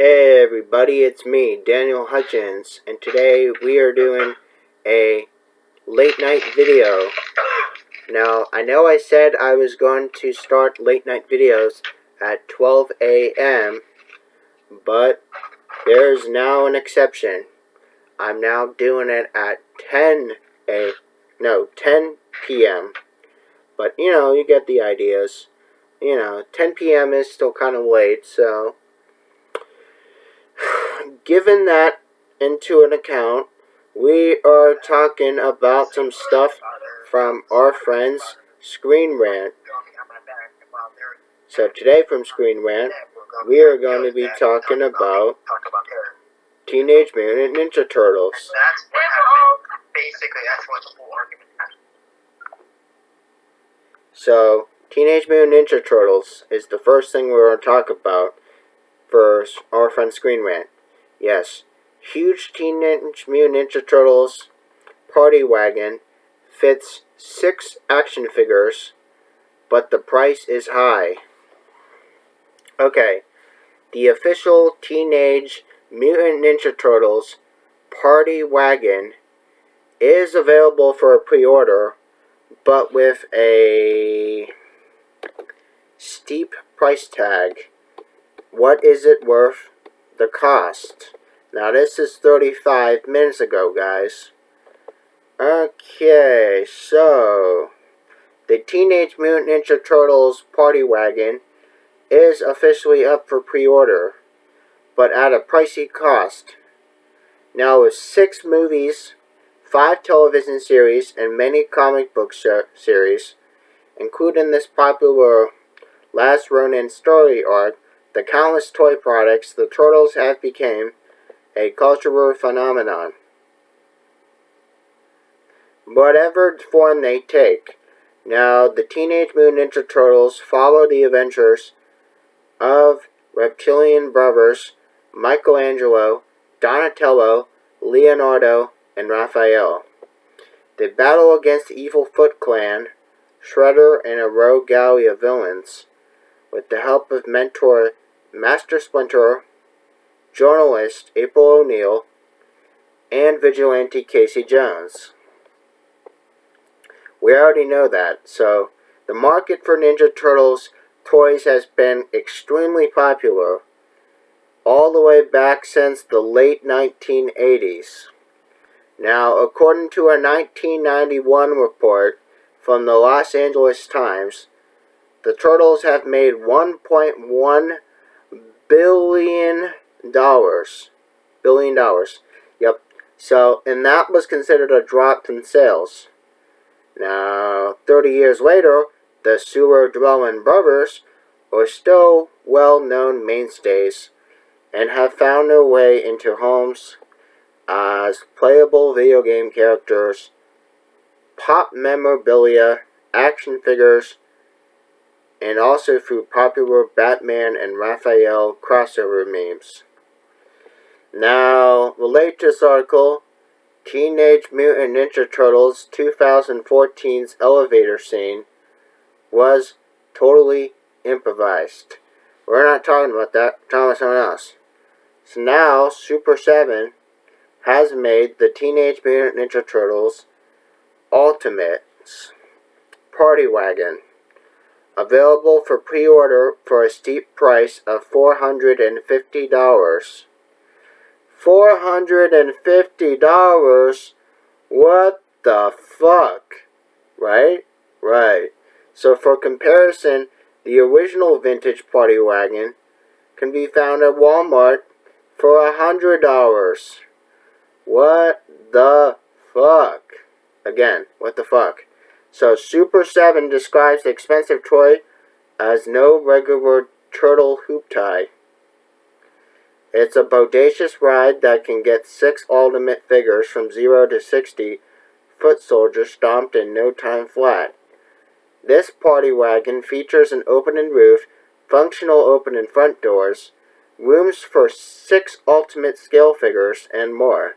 Hey everybody, it's me, Daniel Hutchins, and today we are doing a late night video. Now, I know I said I was going to start late night videos at 12 a.m., but there's now an exception. I'm now doing it at 10 p.m., but you get the ideas. 10 p.m. is still kind of late, so given that into an account, we are talking about some stuff from our friends Screen Rant. So today from Screen Rant, we are going to be talking about Teenage Mutant Ninja Turtles. That's what the whole argument is. So, Teenage Mutant Ninja Turtles is the first thing we're going to talk about for our friend Screen Rant. Yes, huge Teenage Mutant Ninja Turtles party wagon fits 6 action figures, but the price is high. Okay, the official Teenage Mutant Ninja Turtles party wagon is available for a pre-order, but with a steep price tag. What is it worth? The cost. Now this is 35 minutes ago, guys. Okay, so the Teenage Mutant Ninja Turtles Party Wagon is officially up for pre-order, but at a pricey cost. Now with 6 movies, 5 television series, and many comic book series, including this popular Last Ronin story arc, the countless toy products, the Turtles have become a cultural phenomenon. Whatever form they take. Now, the Teenage Mutant Ninja Turtles follow the adventures of reptilian brothers Michelangelo, Donatello, Leonardo, and Raphael. They battle against the evil Foot Clan, Shredder, and a rogue gallery of villains, with the help of mentor Master Splinter, journalist April O'Neil, and vigilante Casey Jones. We already know that, so the market for Ninja Turtles toys has been extremely popular all the way back since the late 1980s. Now, according to a 1991 report from the Los Angeles Times, the Turtles have made $1.1 billion. Yep. So, and that was considered a drop in sales. Now, 30 years later, the sewer-dwelling brothers are still well-known mainstays and have found their way into homes as playable video game characters, pop memorabilia, action figures, and also through popular Batman and Raphael crossover memes. Now, related to this article, Teenage Mutant Ninja Turtles 2014's elevator scene was totally improvised. We're not talking about that, we're talking about something else. So now, Super 7 has made the Teenage Mutant Ninja Turtles Ultimates Party Wagon available for pre-order for a steep price of $450. $450? What the fuck? Right? Right. So for comparison, the original vintage party wagon can be found at Walmart for $100. What the fuck? Again, what the fuck? So Super 7 describes the expensive toy as no regular turtle hoop tie. It's a bodacious ride that can get 6 ultimate figures from 0 to 60 foot soldiers stomped in no time flat. This party wagon features an opening roof, functional opening front doors, rooms for 6 ultimate scale figures, and more.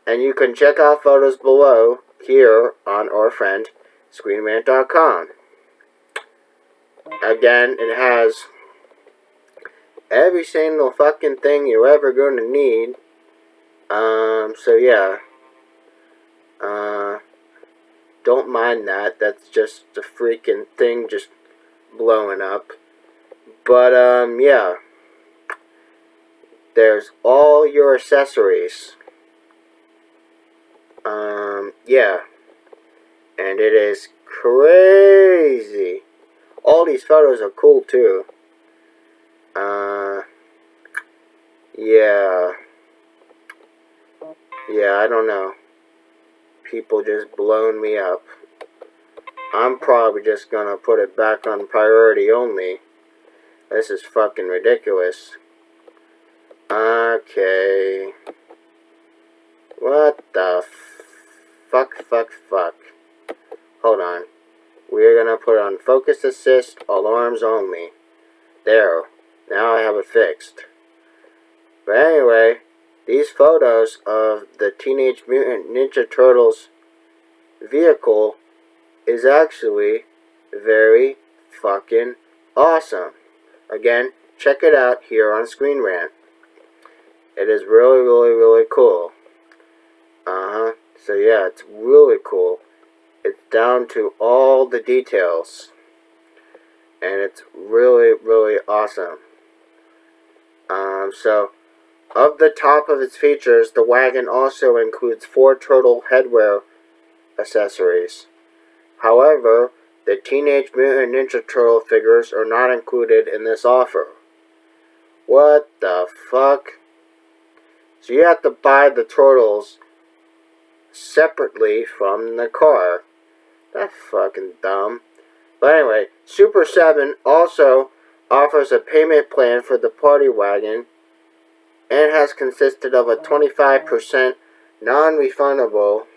And you can check out photos below here on our friend ScreenRant.com. Again, it has every single fucking thing you're ever gonna need. So yeah. Don't mind that. That's just the freaking thing just blowing up. But, yeah. There's all your accessories. Yeah. And it is crazy. All these photos are cool, too. Yeah. Yeah, I don't know. People just blown me up. I'm probably just gonna put it back on priority only. This is fucking ridiculous. Okay. What the fuck. Hold on. We're gonna put on focus assist, alarms only. There. Now I have it fixed. But anyway, these photos of the Teenage Mutant Ninja Turtles vehicle is actually very fucking awesome. Again, check it out here on Screen Rant. It is really cool. So yeah, it's really cool. It's down to all the details. And it's really awesome. So, of the top of its features, the wagon also includes 4 turtle headwear accessories. However, the Teenage Mutant Ninja Turtle figures are not included in this offer. What the fuck? So you have to buy the turtles separately from the car. That's fucking dumb. But anyway, Super 7 also offers a payment plan for the party wagon and has consisted of a 25% non-refundable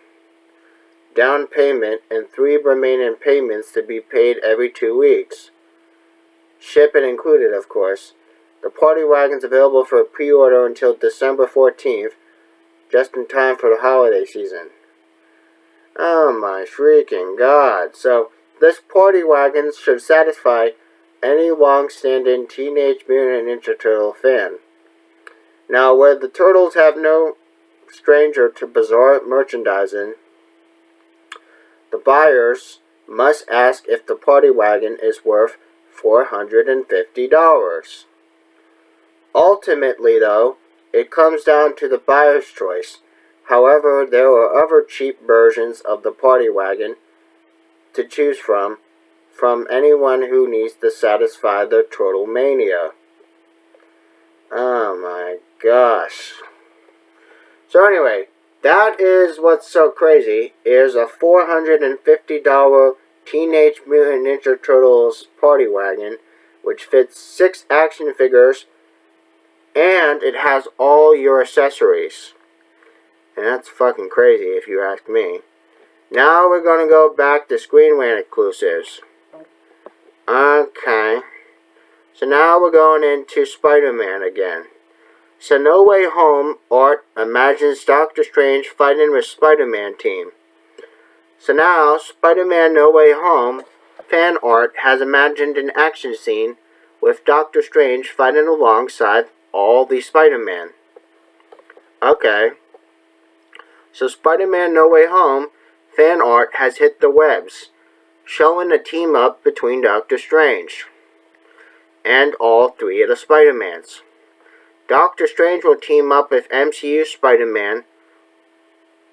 down payment and 3 remaining payments to be paid every 2 weeks. Shipping included, of course. The party wagon's available for pre-order until December 14th, just in time for the holiday season. Oh my freaking god. So, this party wagon should satisfy any long-standing Teenage Mutant Ninja Turtle fan. Now, where the Turtles have no stranger to bizarre merchandising, the buyers must ask if the party wagon is worth $450. Ultimately, though, it comes down to the buyer's choice. However, there are other cheap versions of the party wagon to choose from anyone who needs to satisfy their turtle mania. Oh my gosh. So anyway, that is what's so crazy, is a $450 Teenage Mutant Ninja Turtles party wagon, which fits 6 action figures, and it has all your accessories. And that's fucking crazy if you ask me. Now we're going to go back to Screen Rant exclusives. Okay. So now we're going into Spider-Man again. So No Way Home art imagines Doctor Strange fighting with Spider-Man team. So now, Spider-Man No Way Home fan art has imagined an action scene with Doctor Strange fighting alongside all the Spider-Man. Okay. So Spider-Man No Way Home fan art has hit the webs, showing a team up between Doctor Strange and all 3 of the Spider-Mans. Doctor Strange will team up with MCU Spider-Man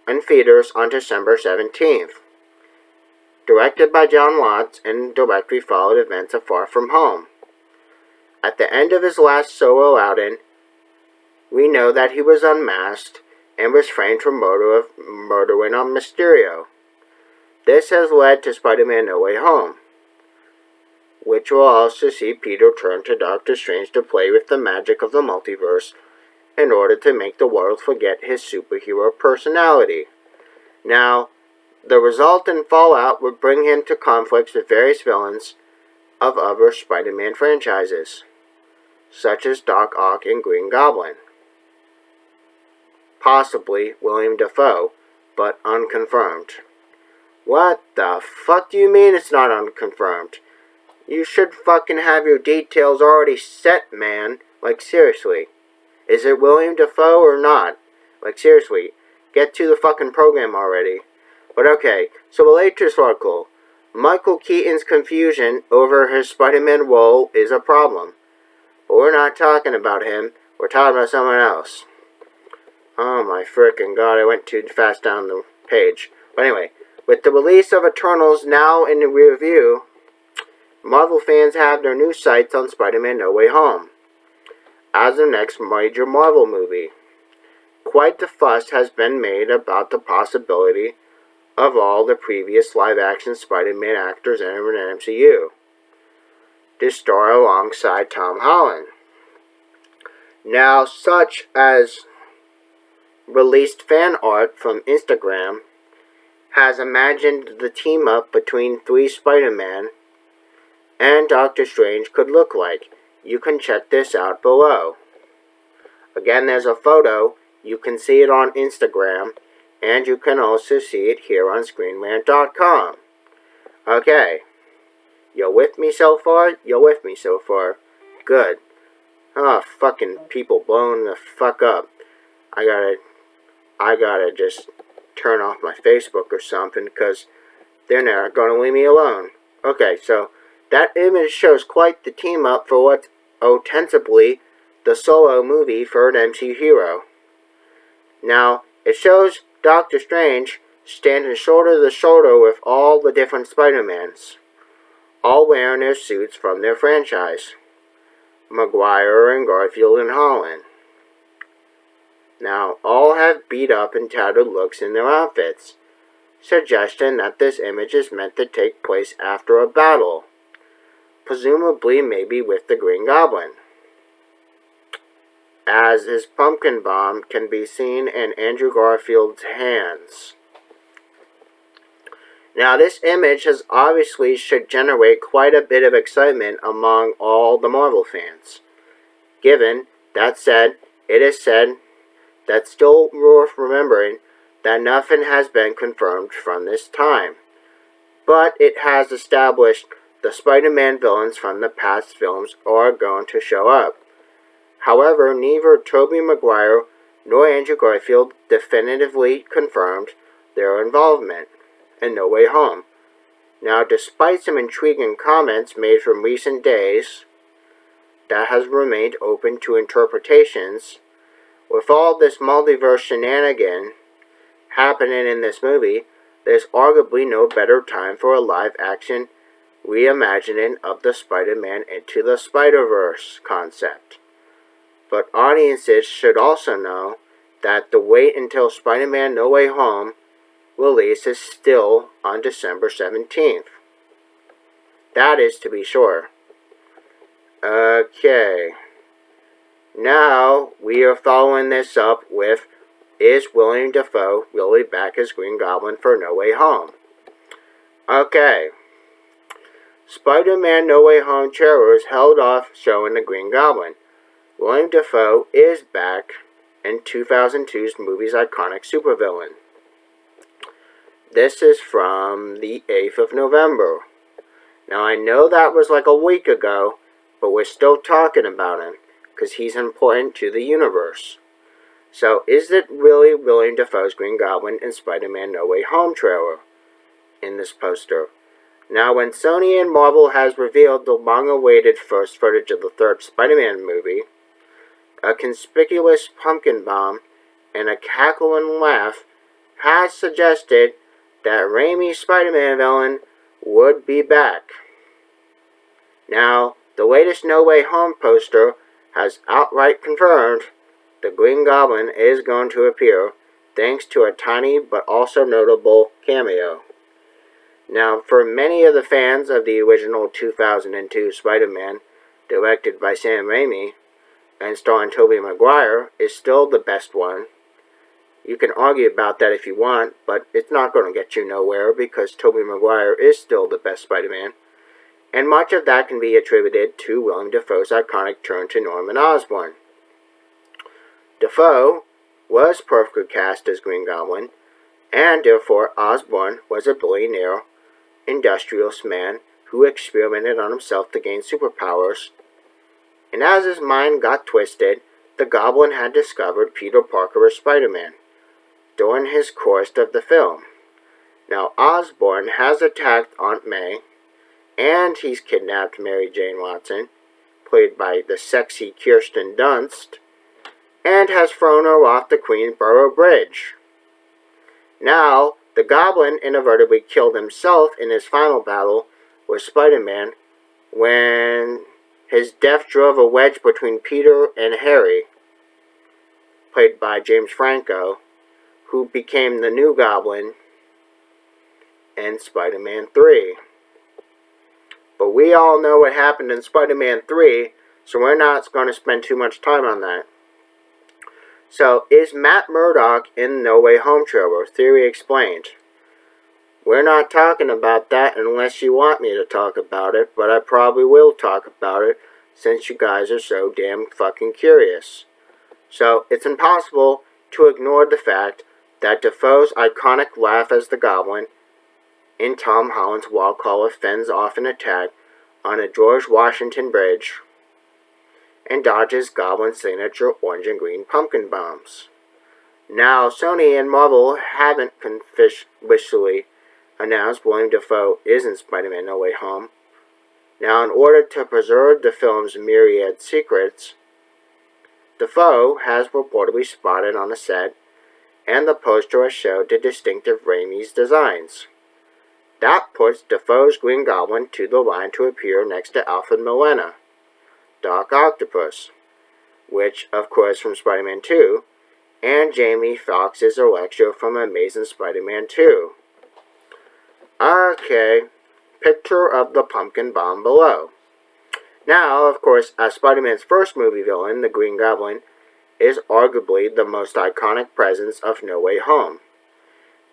in theaters on December 17th. Directed by John Watts and directly followed events of Far From Home. At the end of his last solo outing, we know that he was unmasked and was framed for murdering on Mysterio. This has led to Spider-Man No Way Home, which will also see Peter turn to Doctor Strange to play with the magic of the multiverse in order to make the world forget his superhero personality. Now, the resultant fallout would bring him to conflicts with various villains of other Spider-Man franchises, such as Doc Ock and Green Goblin. Possibly William Dafoe, but unconfirmed. What the fuck do you mean it's not unconfirmed? You should fucking have your details already set, man. Like, seriously. Is it William Dafoe or not? Like, seriously. Get to the fucking program already. But okay, so the latest article. Michael Keaton's confusion over his Spider-Man role is a problem. But we're not talking about him. We're talking about someone else. Oh my frickin' god, I went too fast down the page. But anyway, with the release of Eternals now in the review, Marvel fans have their new sights on Spider-Man No Way Home as the next major Marvel movie. Quite the fuss has been made about the possibility of all the previous live-action Spider-Man actors entering the MCU to star alongside Tom Holland. Now, such as released fan art from Instagram has imagined the team-up between 3 Spider-Man and Doctor Strange could look like. You can check this out below. Again, there's a photo. You can see it on Instagram, and you can also see it here on ScreenRant.com. Okay. You with me so far? You with me so far? Good. Oh, fucking people blowing the fuck up. I gotta just turn off my Facebook or something, because they're not gonna leave me alone. Okay, so that image shows quite the team up for what's ostensibly the solo movie for an MCU hero. Now, it shows Doctor Strange standing shoulder to shoulder with all the different Spider-Mans, all wearing their suits from their franchise. Maguire and Garfield and Holland. Now, all have beat up and tattered looks in their outfits, suggesting that this image is meant to take place after a battle, presumably maybe with the Green Goblin, as his pumpkin bomb can be seen in Andrew Garfield's hands. Now, this image has obviously should generate quite a bit of excitement among all the Marvel fans. Given that said, it is said that still worth remembering that nothing has been confirmed from this time, but it has established the Spider-Man villains from the past films are going to show up. However, neither Tobey Maguire nor Andrew Garfield definitively confirmed their involvement in No Way Home. Now, despite some intriguing comments made from recent days, that has remained open to interpretations. With all this multiverse shenanigan happening in this movie, there's arguably no better time for a live-action reimagining of the Spider-Man Into the Spider-Verse concept. But audiences should also know that the wait until Spider-Man No Way Home release is still on December 17th. That is to be sure. Okay. Now, we are following this up with, is William Dafoe really back as Green Goblin for No Way Home? Okay. Spider-Man No Way Home trailers held off showing the Green Goblin. William Dafoe is back in 2002's movie's iconic supervillain. This is from the 8th of November. Now, I know that was like a week ago, but we're still talking about him, because he's important to the universe. So, is it really William Dafoe's Green Goblin in Spider-Man No Way Home trailer in this poster? Now, when Sony and Marvel has revealed the long-awaited first footage of the third Spider-Man movie, a conspicuous pumpkin bomb and a cackling laugh has suggested that Raimi's Spider-Man villain would be back. Now, the latest No Way Home poster has outright confirmed the Green Goblin is going to appear, thanks to a tiny but also notable cameo. Now, for many of the fans of the original 2002 Spider-Man, directed by Sam Raimi, and starring Tobey Maguire, is still the best one. You can argue about that if you want, but it's not going to get you nowhere because Tobey Maguire is still the best Spider-Man. And much of that can be attributed to Willem Dafoe's iconic turn to Norman Osborn. Dafoe was perfectly cast as Green Goblin, and therefore Osborn was a billionaire, industrious man who experimented on himself to gain superpowers And as his mind got twisted, the Goblin had discovered Peter Parker as Spider-Man during his course of the film. Now, Osborn has attacked Aunt May, and he's kidnapped Mary Jane Watson, played by the sexy Kirsten Dunst, and has thrown her off the Queensboro Bridge. Now, the Goblin inadvertently killed himself in his final battle with Spider-Man when his death drove a wedge between Peter and Harry, played by James Franco, who became the new Goblin in Spider-Man 3. But we all know what happened in Spider-Man 3, so we're not going to spend too much time on that. So, is Matt Murdock in No Way Home trailer? Theory explained. We're not talking about that unless you want me to talk about it, but I probably will talk about it since you guys are so damn fucking curious. So, it's impossible to ignore the fact that Dafoe's iconic laugh as the Goblin in Tom Holland's wall caller fends off an attack on a George Washington bridge and dodges Goblin's signature orange and green pumpkin bombs. Now, Sony and Marvel haven't officially announced William Dafoe is in Spider-Man No Way Home. Now, in order to preserve the film's myriad secrets, Dafoe has reportedly spotted on the set, and the poster has showed the distinctive Raimi's designs. That puts Dafoe's Green Goblin to the line to appear next to Alfred Molina, Doc Octopus, which, of course, from Spider-Man 2, and Jamie Foxx's Electro from Amazing Spider-Man 2. Okay, picture of the pumpkin bomb below. Now, of course, as Spider-Man's first movie villain, the Green Goblin is arguably the most iconic presence of No Way Home.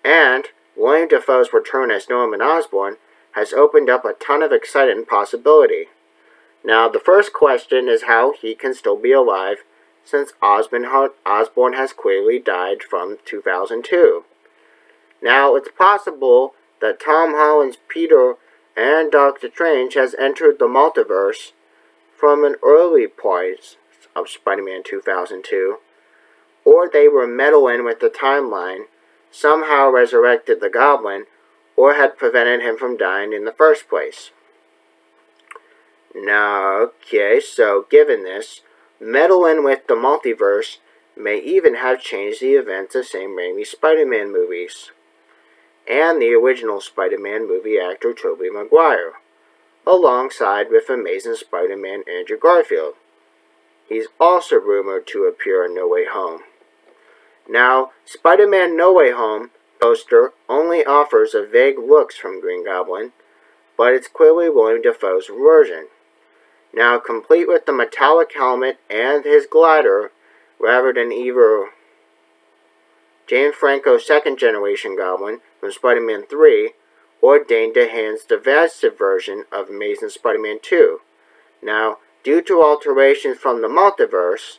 And William Dafoe's return as Norman Osborn has opened up a ton of exciting possibility. Now, the first question is how he can still be alive since Osborn has clearly died from 2002. Now, it's possible that Tom Holland's Peter and Doctor Strange has entered the multiverse from an early part of Spider-Man 2002, or they were meddling with the timeline, somehow resurrected the Goblin, or had prevented him from dying in the first place. Now, okay, so given this, meddling with the multiverse may even have changed the events of Sam Raimi's Spider-Man movies, and the original Spider-Man movie actor Tobey Maguire, alongside with Amazing Spider-Man Andrew Garfield. He's also rumored to appear in No Way Home. Now, Spider-Man No Way Home poster only offers a vague looks from Green Goblin, but it's clearly William Dafoe's version. Now, complete with the metallic helmet and his glider, rather than either James Franco's second-generation Goblin from Spider-Man 3, or Dane DeHaan's divisive version of Amazing Spider-Man 2. Now, due to alterations from the multiverse,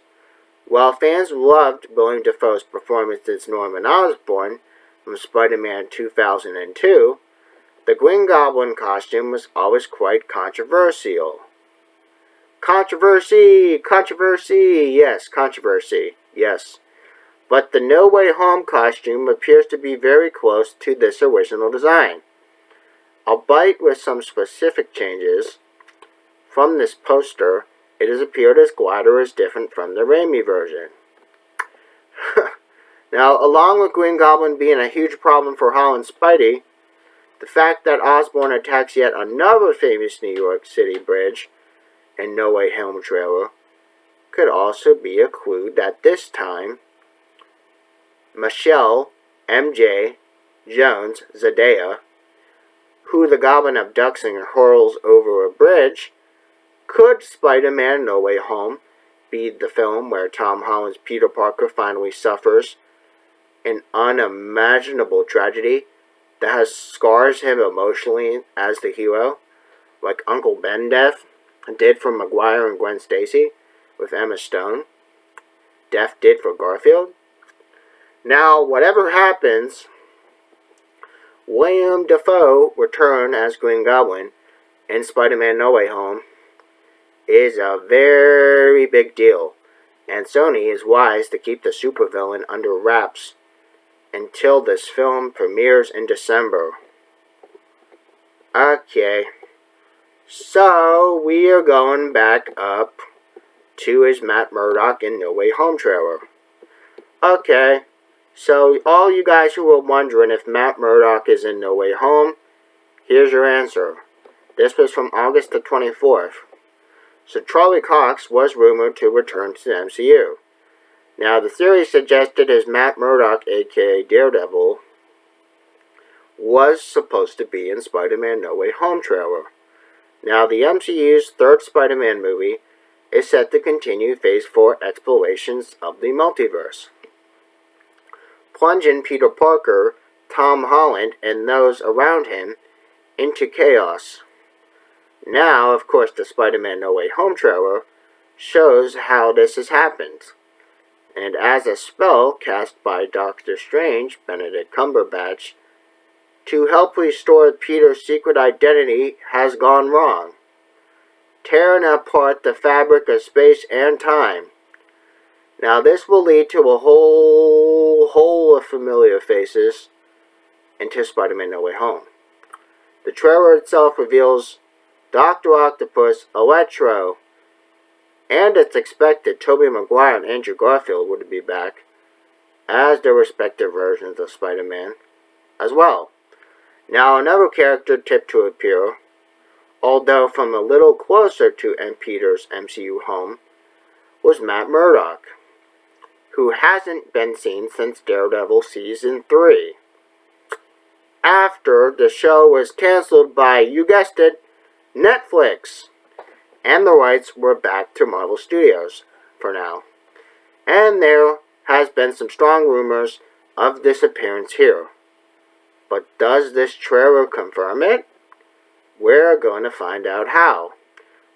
while fans loved William Dafoe's performance as Norman Osborn from Spider-Man 2002, the Green Goblin costume was always quite controversial. Controversy! Yes, controversy. Yes. But the No Way Home costume appears to be very close to this original design, albeit with some specific changes. From this poster, it has appeared as glider is different from the Raimi version. Now, along with Green Goblin being a huge problem for Holland's Spidey, the fact that Osborn attacks yet another famous New York City bridge and No Way Home trailer could also be a clue that this time Michelle MJ Jones Zendaya, who the Goblin abducts and hurls over a bridge, could Spider-Man No Way Home be the film where Tom Holland's Peter Parker finally suffers an unimaginable tragedy that has scars him emotionally as the hero, like Uncle Ben death did for Maguire and Gwen Stacy with Emma Stone, death did for Garfield? Now, whatever happens, William Dafoe return as Green Goblin in Spider-Man No Way Home is a very big deal, and Sony is wise to keep the supervillain under wraps until this film premieres in December. Okay, so we are going back up to his Matt Murdock in No Way Home trailer. Okay, so all you guys who were wondering if Matt Murdock is in No Way Home, here's your answer. This was from August the 24th. So Charlie Cox was rumored to return to the MCU. Now the theory suggested his Matt Murdock, aka Daredevil, was supposed to be in Spider-Man No Way Home trailer. Now the MCU's third Spider-Man movie is set to continue Phase 4 explorations of the multiverse, plunging Peter Parker, Tom Holland, and those around him into chaos. Now, of course, the Spider-Man No Way Home trailer shows how this has happened. And as a spell cast by Doctor Strange, Benedict Cumberbatch, to help restore Peter's secret identity has gone wrong, tearing apart the fabric of space and time. Now this will lead to a whole of familiar faces into Spider-Man No Way Home. The trailer itself reveals Dr. Octopus, Electro, and it's expected Tobey Maguire and Andrew Garfield would be back as their respective versions of Spider-Man as well. Now another character tipped to appear, although from a little closer to Peter's MCU home, was Matt Murdock, who hasn't been seen since Daredevil Season 3. After the show was cancelled by, you guessed it, Netflix, and the rights were back to Marvel Studios for now. And there has been some strong rumors of this appearance here. But does this trailer confirm it? We're going to find out how.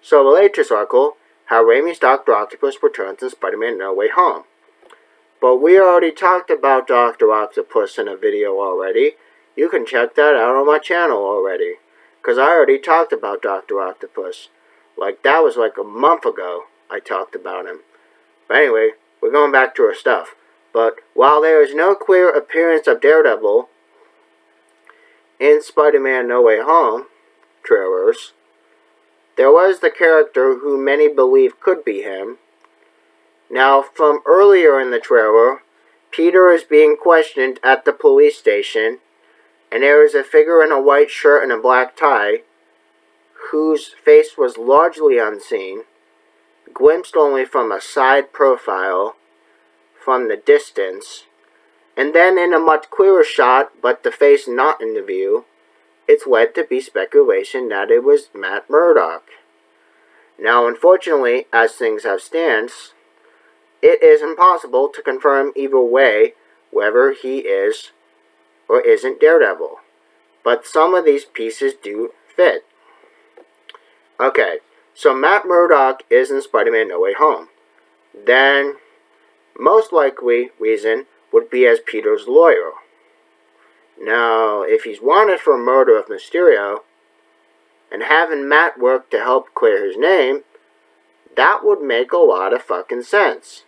So the latest article, how Raimi's Dr. Octopus returns in Spider-Man No Way Home. But we already talked about Dr. Octopus in a video already. You can check that out on my channel already. Because I already talked about Dr. Octopus. That was like a month ago I talked about him. But anyway, we're going back to our stuff. But while there is no clear appearance of Daredevil in Spider-Man No Way Home trailers, there was the character who many believe could be him. Now, from earlier in the trailer, Peter is being questioned at the police station, and there is a figure in a white shirt and a black tie, whose face was largely unseen, glimpsed only from a side profile from the distance, and then in a much clearer shot, but the face not in the view, it's led to be speculation that it was Matt Murdock. Now, unfortunately, as things have stance, it is impossible to confirm either way whether he is or isn't Daredevil. But some of these pieces do fit. Okay, so Matt Murdock is in Spider-Man No Way Home. Then, most likely reason would be as Peter's lawyer. Now, if he's wanted for murder of Mysterio, and having Matt work to help clear his name, that would make a lot of fucking sense,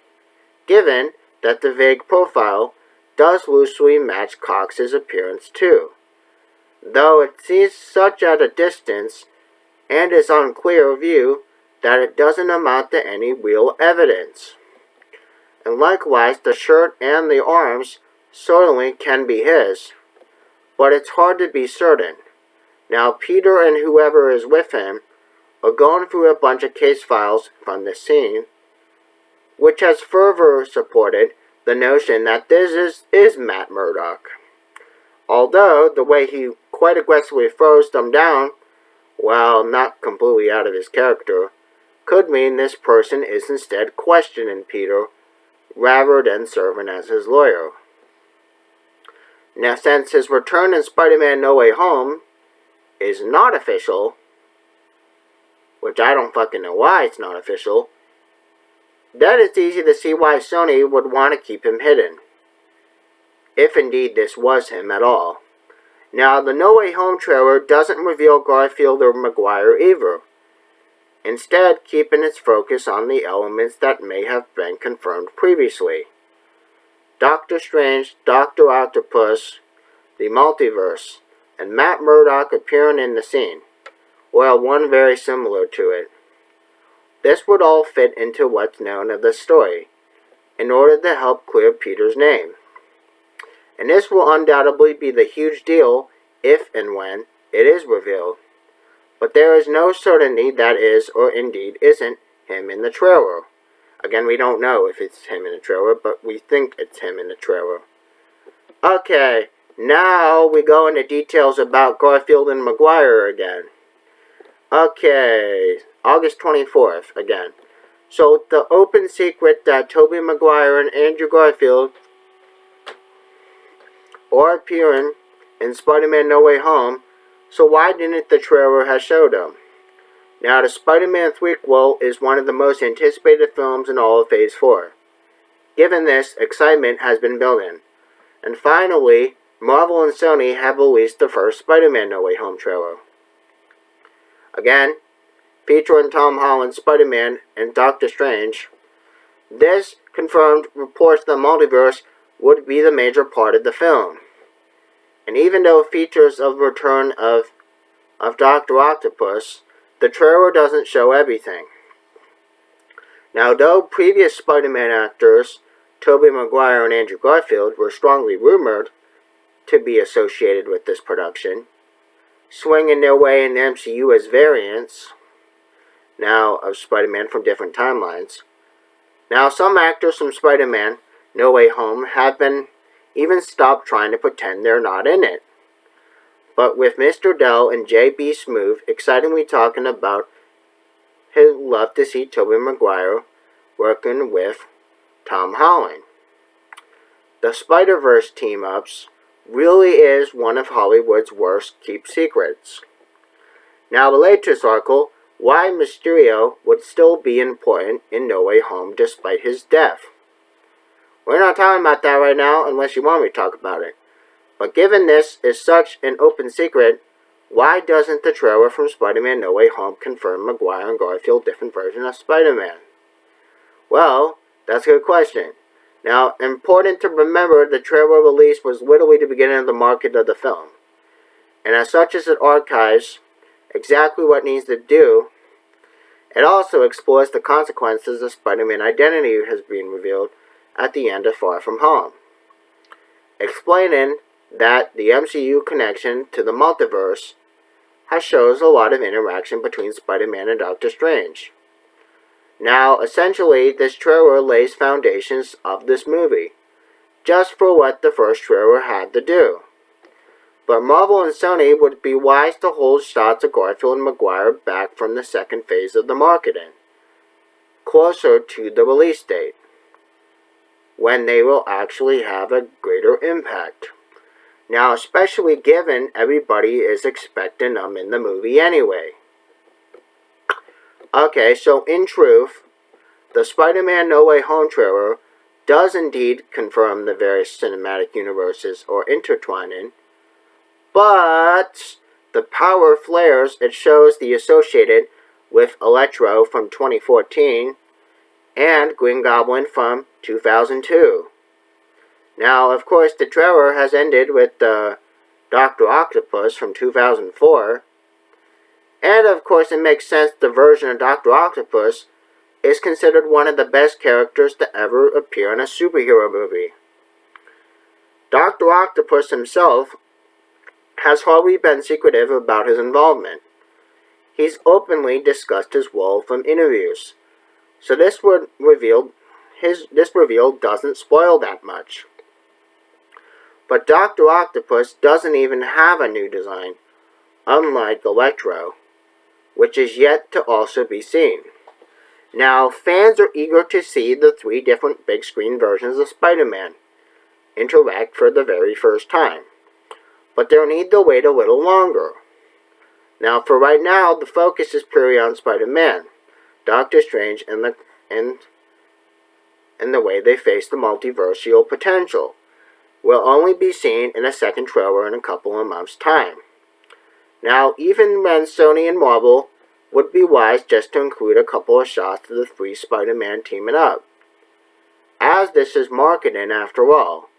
given that the vague profile does loosely match Cox's appearance too, though it sees such at a distance and is on clear view that it doesn't amount to any real evidence. And likewise, the shirt and the arms certainly can be his, but it's hard to be certain. Now, Peter and whoever is with him are going through a bunch of case files from the scene, which has further supported the notion that this is Matt Murdock. Although, the way he quite aggressively throws them down, while not completely out of his character, could mean this person is instead questioning Peter rather than serving as his lawyer. Now, since his return in Spider-Man No Way Home is not official, which I don't fucking know why it's not official, then it's easy to see why Sony would want to keep him hidden, if indeed this was him at all. Now, the No Way Home trailer doesn't reveal Garfield or Maguire either, instead keeping its focus on the elements that may have been confirmed previously. Doctor Strange, Dr. Octopus, the multiverse, and Matt Murdock appearing in the scene. Well, one very similar to it. This would all fit into what's known of the story, in order to help clear Peter's name. And this will undoubtedly be the huge deal if and when it is revealed. But there is no certainty that is or indeed isn't him in the trailer. Again, we don't know if it's him in the trailer, but we think it's him in the trailer. Okay, now we go into details about Garfield and Maguire again. Okay, August 24th again. So the open secret that Tobey Maguire and Andrew Garfield are appearing in Spider-Man No Way Home, so why didn't the trailer have showed them? Now, the Spider-Man prequel is one of the most anticipated films in all of Phase 4. Given this, excitement has been building. And finally, Marvel and Sony have released the first Spider-Man No Way Home trailer. Again, featuring Tom Holland's Spider-Man and Doctor Strange. This confirmed reports the multiverse would be the major part of the film. And even though it features a return of Dr. Octopus, the trailer doesn't show everything. Now, though previous Spider-Man actors, Tobey Maguire and Andrew Garfield, were strongly rumored to be associated with this production, swinging their way in the MCU as variants, now of Spider-Man from different timelines. Now, some actors from Spider-Man No Way Home have been even stopped trying to pretend they're not in it. But with Mr. Dell and J.B. Smoove excitingly talking about his love to see Tobey Maguire working with Tom Holland. The Spider-Verse team-ups really is one of Hollywood's worst kept secrets. Now, the latest article, why Mysterio would still be important in No Way Home despite his death. We're not talking about that right now unless you want me to talk about it. But given this is such an open secret, why doesn't the trailer from Spider-Man No Way Home confirm Maguire and Garfield different version of Spider-Man? Well, that's a good question. Now, important to remember, the trailer release was literally the beginning of the market of the film. And as such as it archives exactly what it needs to do, it also explores the consequences of Spider-Man identity has been revealed at the end of Far From Home, explaining that the MCU connection to the multiverse shows a lot of interaction between Spider-Man and Doctor Strange. Now, essentially, this trailer lays foundations of this movie, just for what the first trailer had to do. But Marvel and Sony would be wise to hold shots of Garfield and Maguire back from the second phase of the marketing, closer to the release date, when they will actually have a greater impact. Now, especially given everybody is expecting them in the movie anyway. Okay, so in truth, the Spider-Man No Way Home trailer does indeed confirm the various cinematic universes are intertwining, but the power flares it shows the associated with Electro from 2014 and Green Goblin from 2002. Now, of course, the trailer has ended with Dr. Octopus from 2004. And, of course, it makes sense the version of Dr. Octopus is considered one of the best characters to ever appear in a superhero movie. Dr. Octopus himself has hardly been secretive about his involvement. He's openly discussed his role from interviews. So this reveal doesn't spoil that much. But Dr. Octopus doesn't even have a new design, unlike Electro, which is yet to also be seen. Now, fans are eager to see the 3 different big screen versions of Spider-Man interact for the very first time, but they'll need to wait a little longer. Now, for right now, the focus is purely on Spider-Man, Doctor Strange, and the way they face the multiversial potential will only be seen in a second trailer in a couple of months' time. Now, even when Sony and Marvel would be wise just to include a couple of shots of the three Spider-Man teaming up, as this is marketing after all.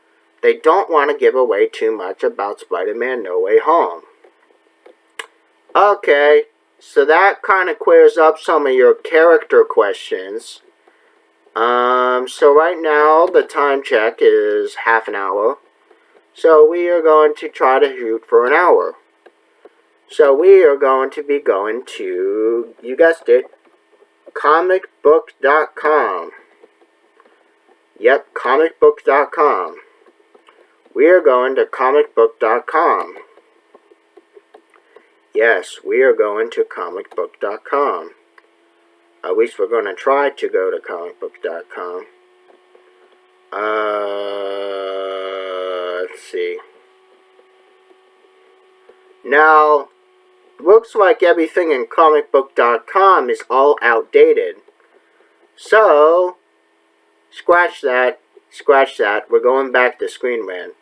They don't want to give away too much about Spider-Man No Way Home. Okay, so that kind of clears up some of your character questions. So right now the time check is half an hour. So we are going to try to shoot for an hour. So we are going to be going to, you guessed it, comicbook.com. Yep, comicbook.com. We are going to comicbook.com. Yes, we are going to comicbook.com. At least we're going to try to go to comicbook.com. Let's see. Now, looks like everything in comicbook.com is all outdated. So, scratch that. We're going back to Screen Rant.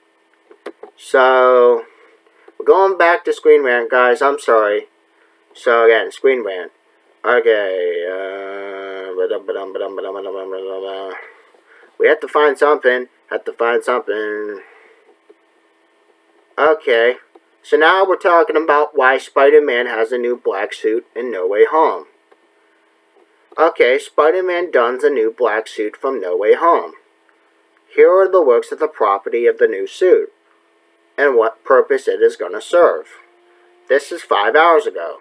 So, we're going back to Screen Rant, guys. I'm sorry. So, again, Screen Rant. Okay, we have to find something. Okay, so now we're talking about why Spider-Man has a new black suit in No Way Home. Okay, Spider-Man dons a new black suit from No Way Home. Here are the looks at the property of the new suit, and what purpose it is going to serve. This is 5 hours ago.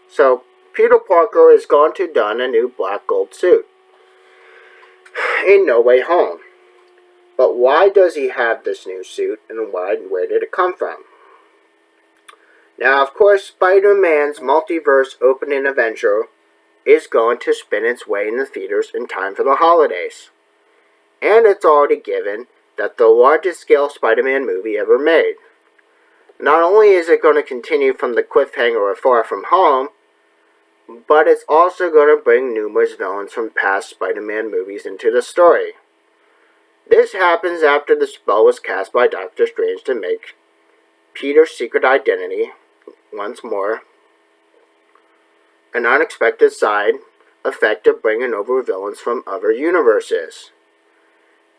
So, Peter Parker is going to don a new black gold suit in No Way Home. But why does he have this new suit, and where did it come from? Now, of course, Spider-Man's multiverse opening adventure is going to spin its way in the theaters in time for the holidays. And it's already given that the largest scale Spider-Man movie ever made. Not only is it going to continue from the cliffhanger of Far From Home, but it's also going to bring numerous villains from past Spider-Man movies into the story. This happens after the spell was cast by Doctor Strange to make Peter's secret identity, once more, an unexpected side effect of bringing over villains from other universes,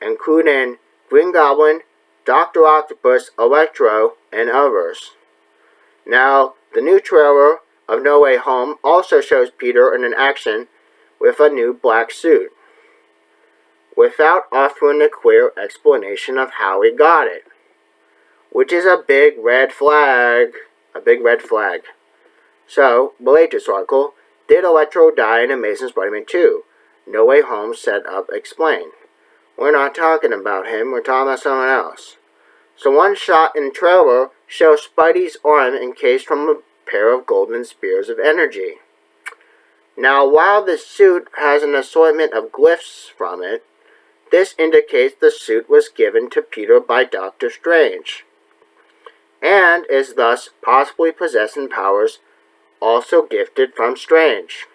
including Green Goblin, Dr. Octopus, Electro, and others. Now, the new trailer of No Way Home also shows Peter in an action with a new black suit, without offering a clear explanation of how he got it, which is a big red flag. So, the latest article, did Electro die in Amazing Spider-Man 2? No Way Home set up explain. We're not talking about him, we're talking about someone else. So one shot in the trailer shows Spidey's arm encased from a pair of golden spears of energy. Now, while the suit has an assortment of glyphs from it, this indicates the suit was given to Peter by Doctor Strange, and is thus possibly possessing powers also gifted from Strange.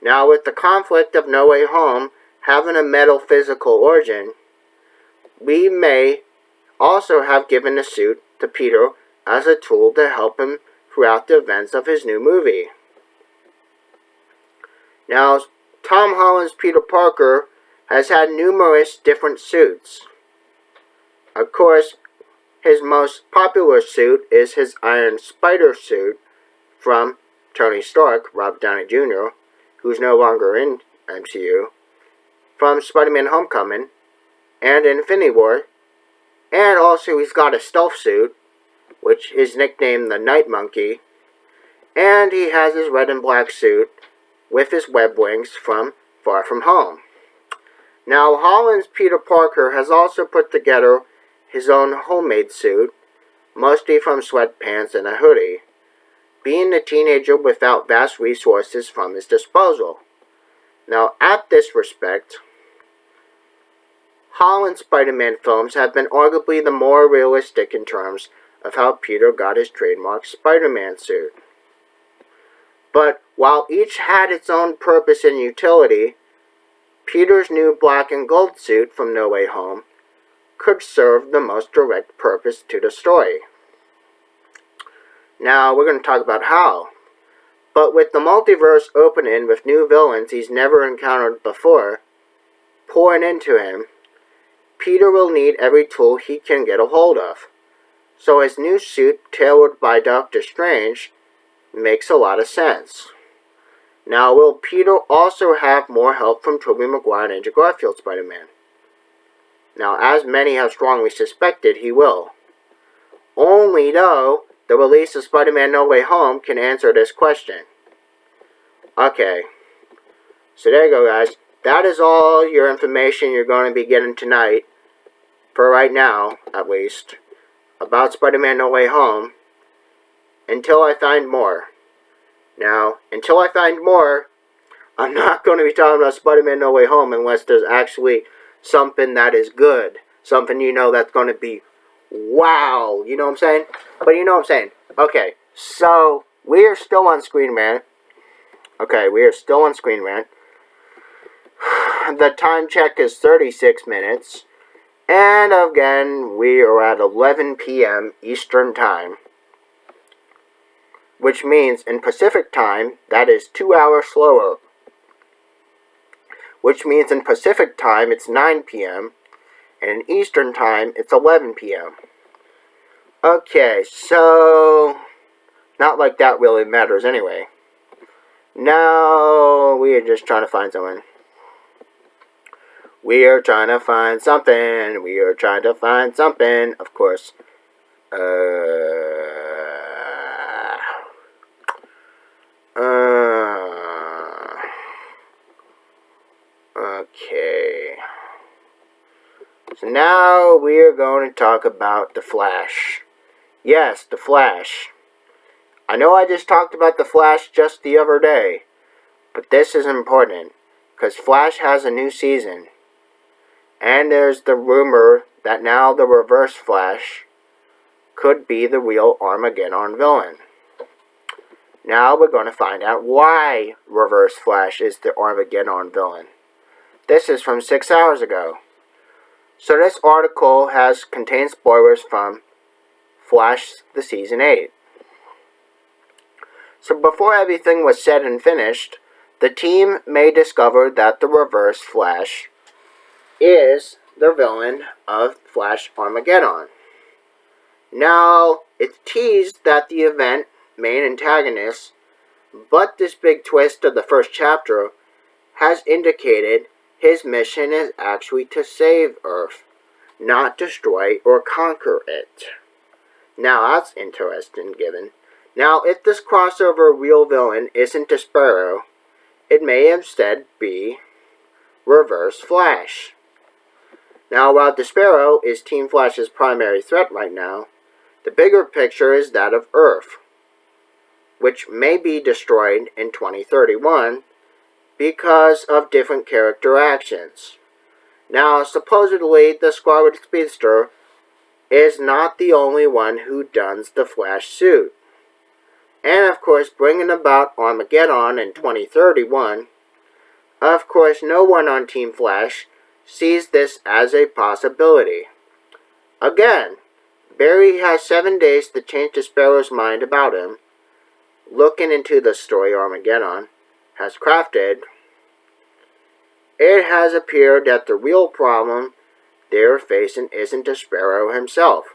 Now, with the conflict of No Way Home having a metaphysical origin, we may also have given the suit to Peter as a tool to help him throughout the events of his new movie. Now, Tom Holland's Peter Parker has had numerous different suits. Of course, his most popular suit is his Iron Spider suit from Tony Stark, Robert Downey Jr., who's no longer in MCU, from Spider-Man Homecoming, and Infinity War, and also he's got a stealth suit, which is nicknamed the Night Monkey, and he has his red and black suit with his web wings from Far From Home. Now, Holland's Peter Parker has also put together his own homemade suit, mostly from sweatpants and a hoodie, being a teenager without vast resources from his disposal. Now, at this respect, Holland's Spider-Man films have been arguably the more realistic in terms of how Peter got his trademark Spider-Man suit. But while each had its own purpose and utility, Peter's new black and gold suit from No Way Home could serve the most direct purpose to the story. Now, we're going to talk about how. But with the multiverse opening with new villains he's never encountered before pouring into him, Peter will need every tool he can get a hold of. So his new suit, tailored by Doctor Strange, makes a lot of sense. Now, will Peter also have more help from Tobey Maguire and Andrew Garfield Spider-Man? Now, as many have strongly suspected, he will. Only, though, the release of Spider-Man No Way Home can answer this question. Okay, so there you go, guys. That is all your information you're going to be getting tonight, for right now, at least, about Spider-Man No Way Home, until I find more. Now, until I find more, I'm not going to be talking about Spider-Man No Way Home unless there's actually something that is good. Something you know that's going to be wow. You know what I'm saying? But you know what I'm saying. Okay, so we are still on Screen Rant. Okay, we are still on Screen Rant. The time check is 36 minutes. And again, we are at 11 p.m. Eastern Time. Which means in Pacific Time, that is 2 hours slower. Which means in Pacific Time, it's 9 p.m. And in Eastern Time, it's 11 p.m. Okay, so not like that really matters anyway. Now, we are just trying to find someone. We are trying to find something. We are trying to find something. Of course. Okay. So now we are going to talk about The Flash. Yes, The Flash. I know I just talked about The Flash just the other day, but this is important, because Flash has a new season. And there's the rumor that now the Reverse Flash could be the real Armageddon villain. Now we're going to find out why Reverse Flash is the Armageddon villain. This is from 6 hours ago. So this article contains spoilers from Flash the Season 8. So before everything was said and finished, the team may discover that the Reverse Flash is the villain of Flash Armageddon. Now, it's teased that the event main antagonist, but this big twist of the first chapter has indicated his mission is actually to save Earth, not destroy or conquer it. Now, that's interesting given. Now, if this crossover real villain isn't Despero, it may instead be Reverse Flash. Now, while Despero is Team Flash's primary threat right now, the bigger picture is that of Earth, which may be destroyed in 2031 because of different character actions. Now, supposedly, the Scarlet Speedster is not the only one who dons the Flash suit. And, of course, bringing about Armageddon in 2031, of course, no one on Team Flash sees this as a possibility. Again, Barry has 7 days to change Despero's mind about him. Looking into the story Armageddon has crafted, it has appeared that the real problem they're facing isn't Despero himself,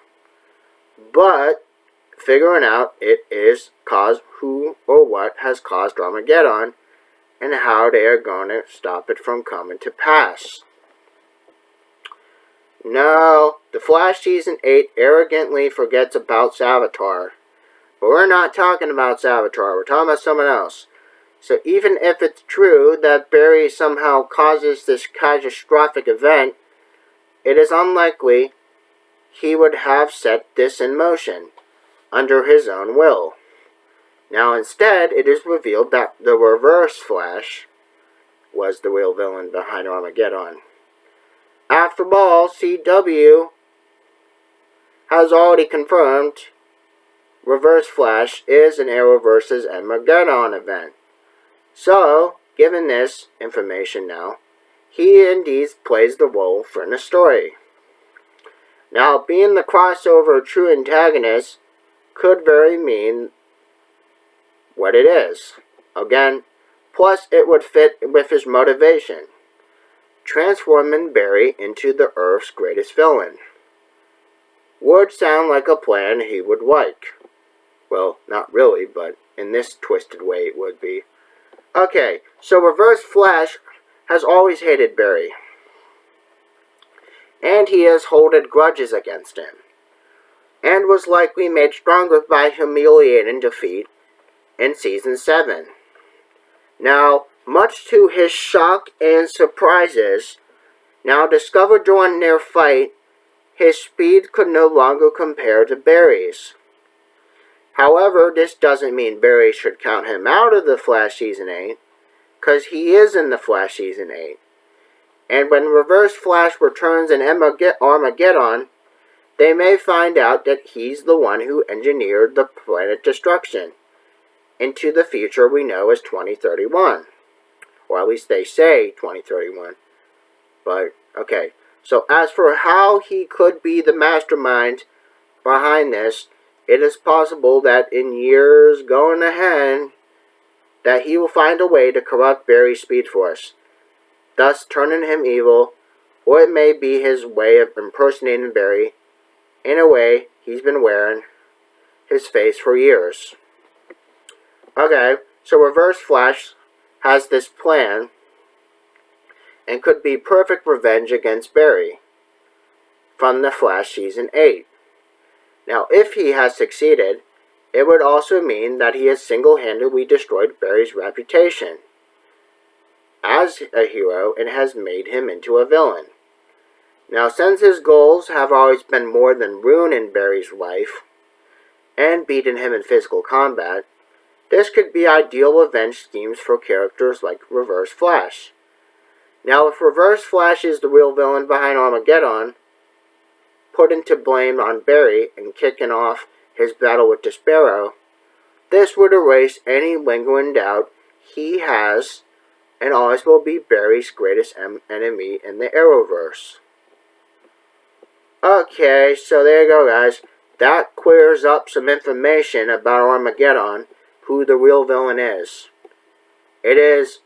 but figuring out it is who or what has caused Armageddon and how they are going to stop it from coming to pass. No, the Flash Season 8 arrogantly forgets about Savitar. But we're not talking about Savitar, we're talking about someone else. So even if it's true that Barry somehow causes this catastrophic event, it is unlikely he would have set this in motion under his own will. Now instead, it is revealed that the Reverse Flash was the real villain behind Armageddon. After all, CW has already confirmed Reverse Flash is an Arrow vs. Armageddon event. So, given this information now, he indeed plays the role in the story. Now, being the crossover true antagonist could very mean what it is. Again, plus it would fit with his motivation. Transforming Barry into the Earth's greatest villain. Would sound like a plan he would like. Well, not really, but in this twisted way it would be. Okay, so Reverse Flash has always hated Barry. And he has holded grudges against him. And was likely made stronger by humiliating defeat in Season 7. Now, much to his shock and surprises, now discovered during their fight, his speed could no longer compare to Barry's. However, this doesn't mean Barry should count him out of the Flash Season 8, because he is in the Flash Season 8. And when Reverse Flash returns in Armageddon, they may find out that he's the one who engineered the planet destruction into the future we know as 2031. Or at least they say 2031. But, okay. So as for how he could be the mastermind behind this, it is possible that in years going ahead, that he will find a way to corrupt Barry's Speed Force, thus turning him evil, or it may be his way of impersonating Barry. In a way, he's been wearing his face for years. Okay, so Reverse Flash has this plan and could be perfect revenge against Barry from the Flash Season 8. Now, if he has succeeded, it would also mean that he has single-handedly destroyed Barry's reputation as a hero and has made him into a villain. Now, since his goals have always been more than ruining Barry's life and beating him in physical combat, this could be ideal revenge schemes for characters like Reverse Flash. Now, if Reverse Flash is the real villain behind Armageddon, putting to blame on Barry and kicking off his battle with Despero, this would erase any lingering doubt he has and always will be Barry's greatest enemy in the Arrowverse. Okay, so there you go, guys. That clears up some information about Armageddon, who the real villain is. It is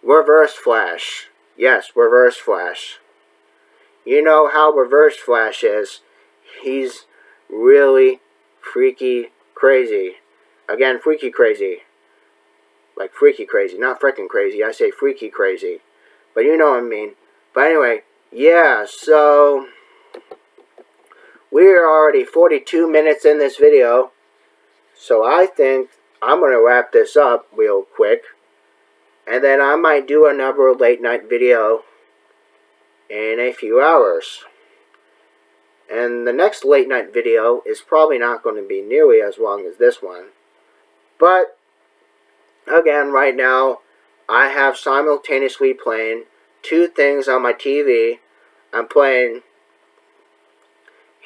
Reverse Flash. Yes, Reverse Flash. You know how Reverse Flash is. He's really freaky crazy. Again, freaky crazy. Like freaky crazy, not frickin' crazy. I say freaky crazy. But you know what I mean. But anyway, yeah, so we're already 42 minutes in this video. So I think I'm going to wrap this up real quick. And then I might do another late night video in a few hours. And the next late night video is probably not going to be nearly as long as this one. But, again, right now, I have simultaneously playing two things on my TV. I'm playing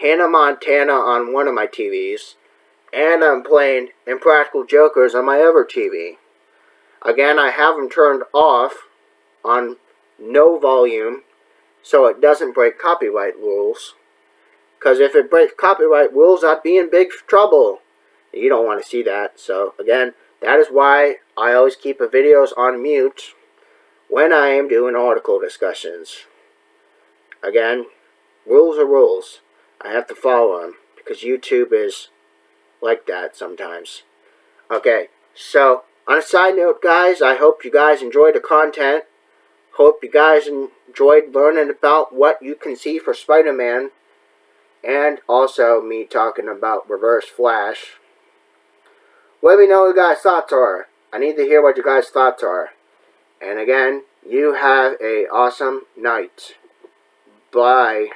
Hannah Montana on one of my TVs, and I'm playing Impractical Jokers on my other TV. Again, I have them turned off on no volume, so it doesn't break copyright rules. Because if it breaks copyright rules, I'd be in big trouble. You don't want to see that. So, again, that is why I always keep the videos on mute when I am doing article discussions. Again, rules are rules. I have to follow them, because YouTube is like that sometimes. Okay, so, on a side note, guys, I hope you guys enjoyed the content. Hope you guys enjoyed learning about what you can see for Spider-Man. And also me talking about Reverse Flash. Let me know what you guys' thoughts are. I need to hear what you guys' thoughts are. And again, you have an awesome night. Bye.